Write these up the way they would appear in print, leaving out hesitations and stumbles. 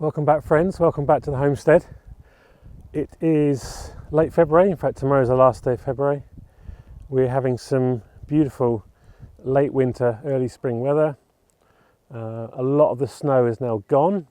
Welcome back, friends, welcome back to the homestead. It is late February, in fact tomorrow's the last day of February. We're having some beautiful late winter, early spring weather. A lot of the snow is now gone.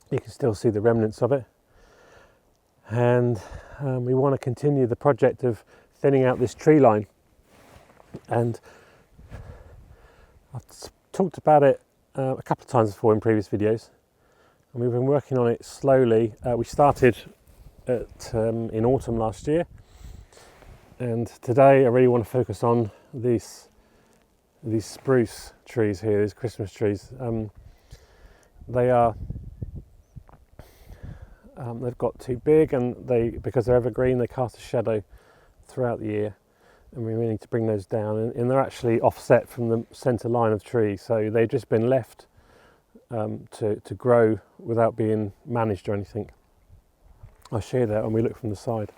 You can still see the remnants of it. And we want to continue the project of thinning out this tree line. And I've talked about it a couple of times before in previous videos. And we've been working on it slowly. We started in autumn last year, and today I really want to focus on these spruce trees here, these Christmas trees. They've got too big, and because they're evergreen, they cast a shadow throughout the year, and we really need to bring those down. And they're actually offset from the centre line of the tree, so they've just been left to grow without being managed or anything. I'll show you that when we look from the side.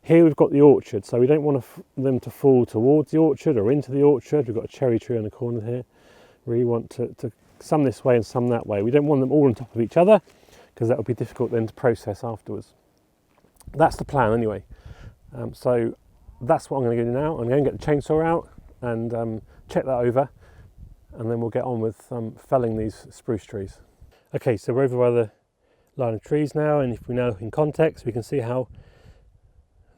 Here we've got the orchard, so we don't want them to fall towards the orchard or into the orchard. We've got a cherry tree on the corner here. We really want to some this way and some that way. We don't want them all on top of each other, because that would be difficult then to process afterwards. That's the plan anyway. So that's what I'm going to do now. I'm going to get the chainsaw out and check that over, and then we'll get on with felling these spruce trees. Okay, so we're over by the line of trees now, and if we now look in context, we can see how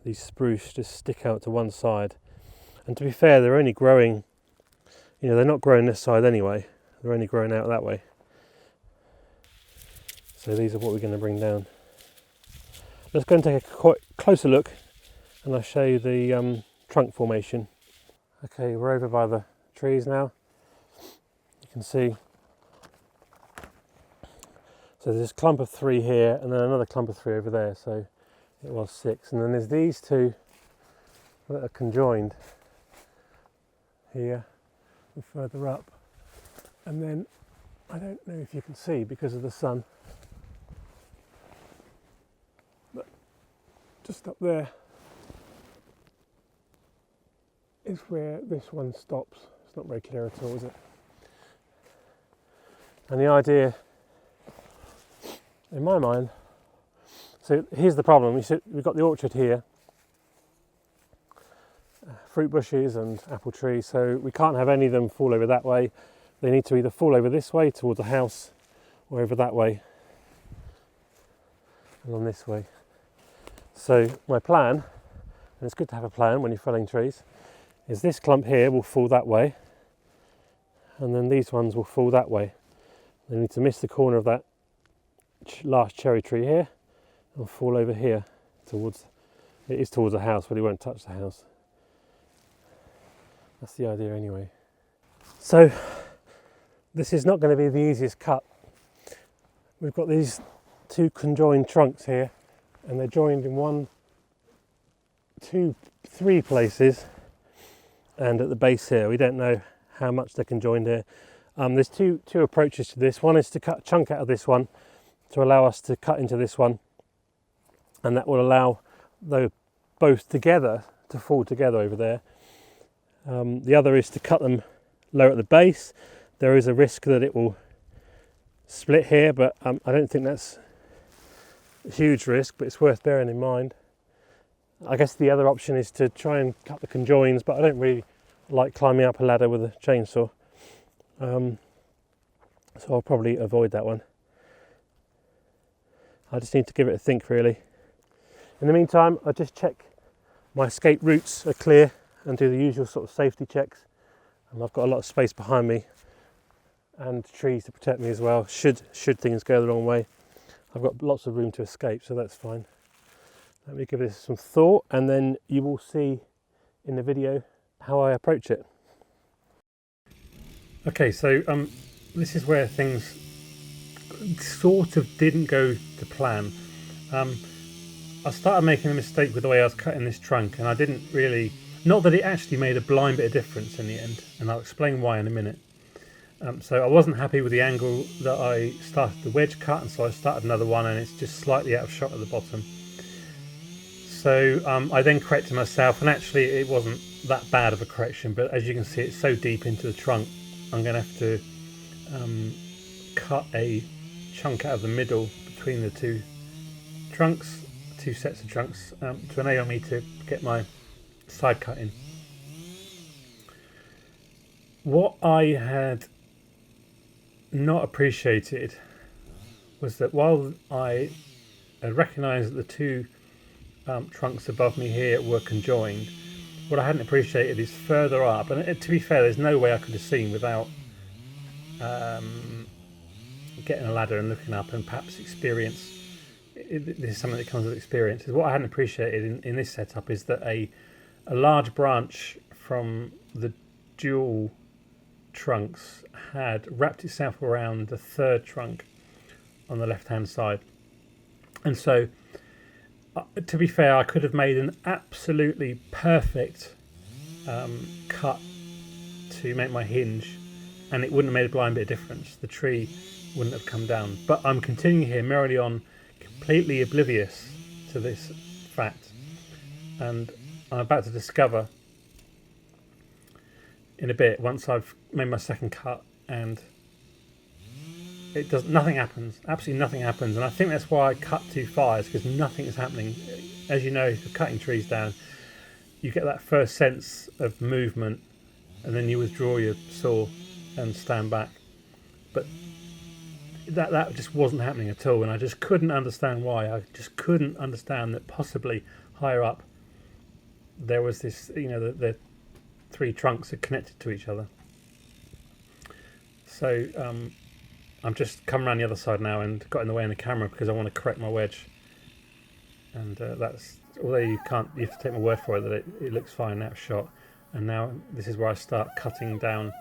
these spruce just stick out to one side. And to be fair, they're only growing, they're not growing this side anyway, they're only growing out that way. So these are what we're going to bring down. Let's go and take a quite closer look, and I'll show you the trunk formation. Okay, we're over by the trees now. You can see, so there's this clump of 3 here, and then another clump of 3 over there, so it was 6. And then there's these 2 that are conjoined here and further up. And then, I don't know if you can see because of the sun, but just up there is where this one stops. It's not very clear at all, is it? And the idea, in my mind, so here's the problem. We've got the orchard here, fruit bushes and apple trees, so we can't have any of them fall over that way. They need to either fall over this way towards the house, or over that way, and on this way. So my plan, and it's good to have a plan when you're felling trees, is this clump here will fall that way, and then these ones will fall that way. They need to miss the corner of that last cherry tree here and fall over here towards the house, but it won't touch the house. That's the idea anyway. So this is not going to be the easiest cut. We've got these 2 conjoined trunks here, and they're joined in 1, 2, 3 places, and at the base here. We don't know how much they're conjoined here. There's two approaches to this. One is to cut a chunk out of this one to allow us to cut into this one, and that will allow both together to fall together over there. The other is to cut them low at the base. There is a risk that it will split here, but I don't think that's a huge risk, but it's worth bearing in mind. I guess the other option is to try and cut the conjoins, but I don't really like climbing up a ladder with a chainsaw. So I'll probably avoid that one. I just need to give it a think, really. In the meantime, I'll just check my escape routes are clear and do the usual sort of safety checks. And I've got a lot of space behind me and trees to protect me as well, should things go the wrong way. I've got lots of room to escape, so that's fine. Let me give this some thought, and then you will see in the video how I approach it. Okay, so this is where things sort of didn't go to plan. I started making a mistake with the way I was cutting this trunk, and I didn't really, not that it actually made a blind bit of difference in the end, and I'll explain why in a minute. So I wasn't happy with the angle that I started the wedge cut, and so I started another one, and it's just slightly out of shot at the bottom. So I then corrected myself, and actually it wasn't that bad of a correction, but as you can see, it's so deep into the trunk, I'm going to have to cut a chunk out of the middle between the two trunks, two sets of trunks, to enable me to get my side cut in. What I had not appreciated was that while I recognised that the two trunks above me here were conjoined, what I hadn't appreciated is further up, and to be fair, there's no way I could have seen without getting a ladder and looking up and perhaps experience. This is something that comes with experience. Is what I hadn't appreciated in this setup is that a large branch from the dual trunks had wrapped itself around the third trunk on the left hand side, and so to be fair, I could have made an absolutely perfect cut to make my hinge, and it wouldn't have made a blind bit of difference. The tree wouldn't have come down. But I'm continuing here merrily on, completely oblivious to this fact, and I'm about to discover in a bit, once I've made my second cut, and nothing happens, absolutely nothing happens. And I think that's why I cut too far, is because nothing is happening. As you know, if you're cutting trees down, you get that first sense of movement, and then you withdraw your saw and stand back. But that just wasn't happening at all, and I just couldn't understand why. I just couldn't understand that possibly higher up there was this, the three trunks are connected to each other. So I'm just come around the other side now and got in the way in the camera because I want to correct my wedge. And that's, although you have to take my word for it that it looks fine out of shot. And now this is where I start cutting down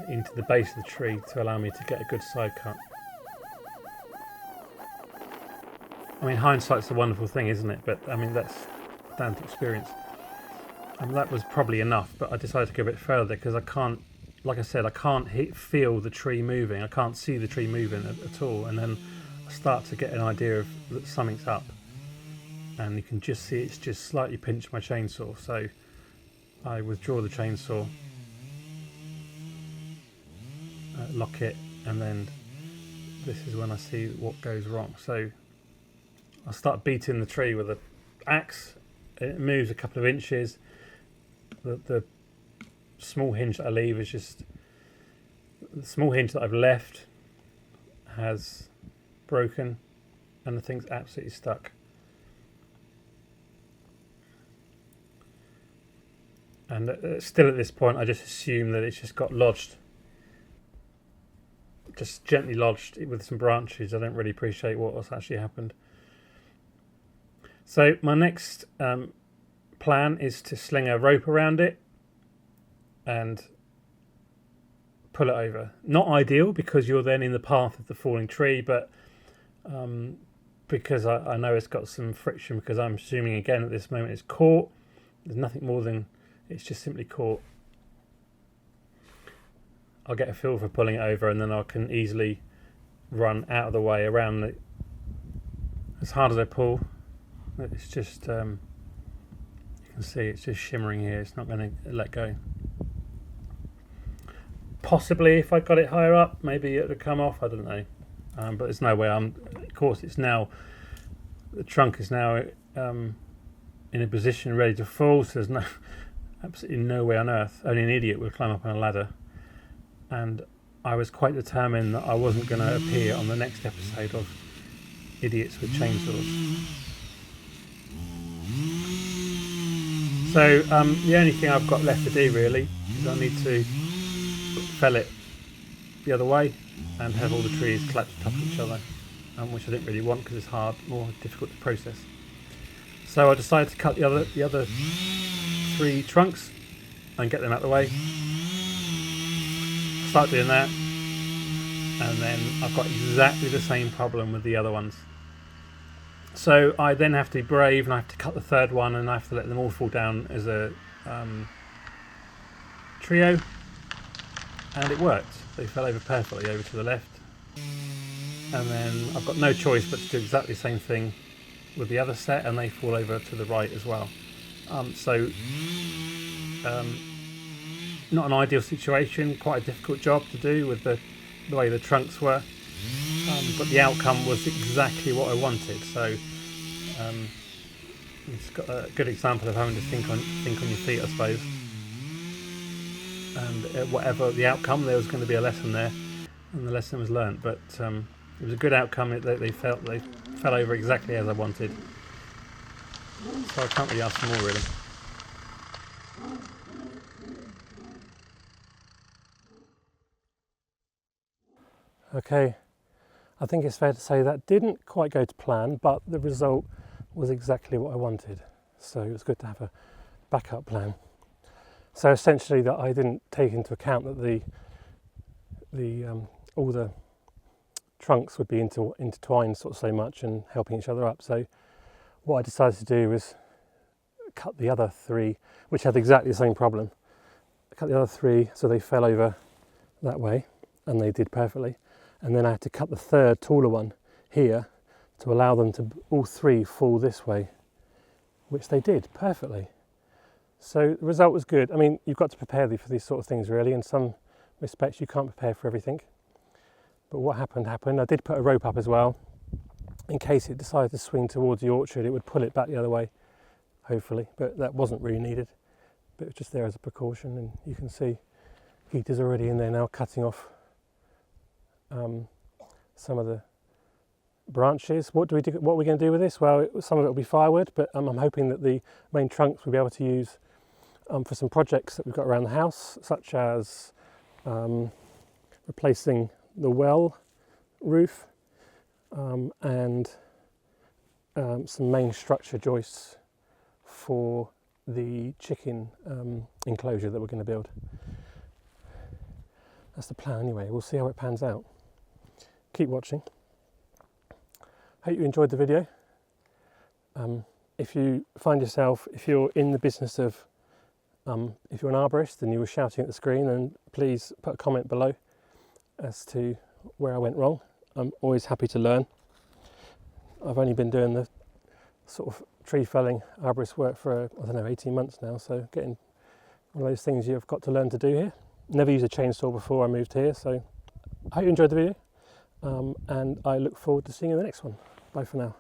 into the base of the tree to allow me to get a good side cut. I mean, hindsight's a wonderful thing, isn't it? But I mean, that's down to experience. And that was probably enough, but I decided to go a bit further because I can't, like I said, I can't feel the tree moving. I can't see the tree moving at all. And then I start to get an idea of that something's up. And you can just see it's just slightly pinched my chainsaw. So I withdraw the chainsaw, lock it, and then this is when I see what goes wrong. So I start beating the tree with an axe. It moves a couple of inches. The small hinge that I leave is just the small hinge that I've left has broken, and the thing's absolutely stuck. And still at this point, I just assume that it's just got lodged, just gently lodged with some branches. I don't really appreciate what's actually happened. So my next plan is to sling a rope around it and pull it over. Not ideal because you're then in the path of the falling tree, but because I know it's got some friction, because I'm assuming again at this moment it's caught. There's nothing more than it's just simply caught. I'll get a feel for pulling it over, and then I can easily run out of the way around it. As hard as I pull, it's just you can see it's just shimmering here. It's not going to let go. Possibly if I got it higher up, maybe it would come off. I don't know, but there's no way. Of course, it's now, the trunk is now in a position ready to fall. So there's absolutely no way on earth. Only an idiot would climb up on a ladder. And I was quite determined that I wasn't going to appear on the next episode of Idiots with Chainsaws. So the only thing I've got left to do really is I need to fell it the other way and have all the trees collapse on top of each other, which I didn't really want because it's hard, more difficult to process. So I decided to cut the other three trunks and get them out of the way. Start doing that, and then I've got exactly the same problem with the other ones. So I then have to be brave, and I have to cut the third one, and I have to let them all fall down as a trio, and it worked. They fell over perfectly over to the left, and then I've got no choice but to do exactly the same thing with the other set, and they fall over to the right as well. Not an ideal situation, quite a difficult job to do with the way the trunks were, but the outcome was exactly what I wanted. So it's got a good example of having to think on your feet, I suppose. And whatever the outcome, there was going to be a lesson there, and the lesson was learnt. But it was a good outcome. They fell over exactly as I wanted. So I can't really ask for more, really. Okay, I think it's fair to say that didn't quite go to plan, but the result was exactly what I wanted. So it was good to have a backup plan. So essentially, that I didn't take into account that all the trunks would be intertwined sort of so much and helping each other up. So what I decided to do was cut the other three, which had exactly the same problem. I cut the other three so they fell over that way, and they did perfectly. And then I had to cut the third taller one here to allow them to all three fall this way, which they did perfectly. So the result was good. I mean, you've got to prepare for these sort of things, really. In some respects, you can't prepare for everything. But what happened. I did put a rope up as well, in case it decided to swing towards the orchard. It would pull it back the other way, hopefully. But that wasn't really needed. But it was just there as a precaution. And you can see heater's already in there now, cutting off some of the branches. What are we going to do with this? Well, some of it will be firewood, but I'm hoping that the main trunks we'll be able to use for some projects that we've got around the house, such as replacing the well roof and some main structure joists for the chicken enclosure that we're going to build. That's the plan anyway. We'll see how it pans out. Keep watching. Hope you enjoyed the video. If you find yourself, if you're in the business of, if you're an arborist and you were shouting at the screen, then please put a comment below as to where I went wrong. I'm always happy to learn. I've only been doing the sort of tree felling arborist work for, 18 months now, so getting one of those things you've got to learn to do here. Never used a chainsaw before I moved here, so I hope you enjoyed the video, and I look forward to seeing you in the next one. Bye for now.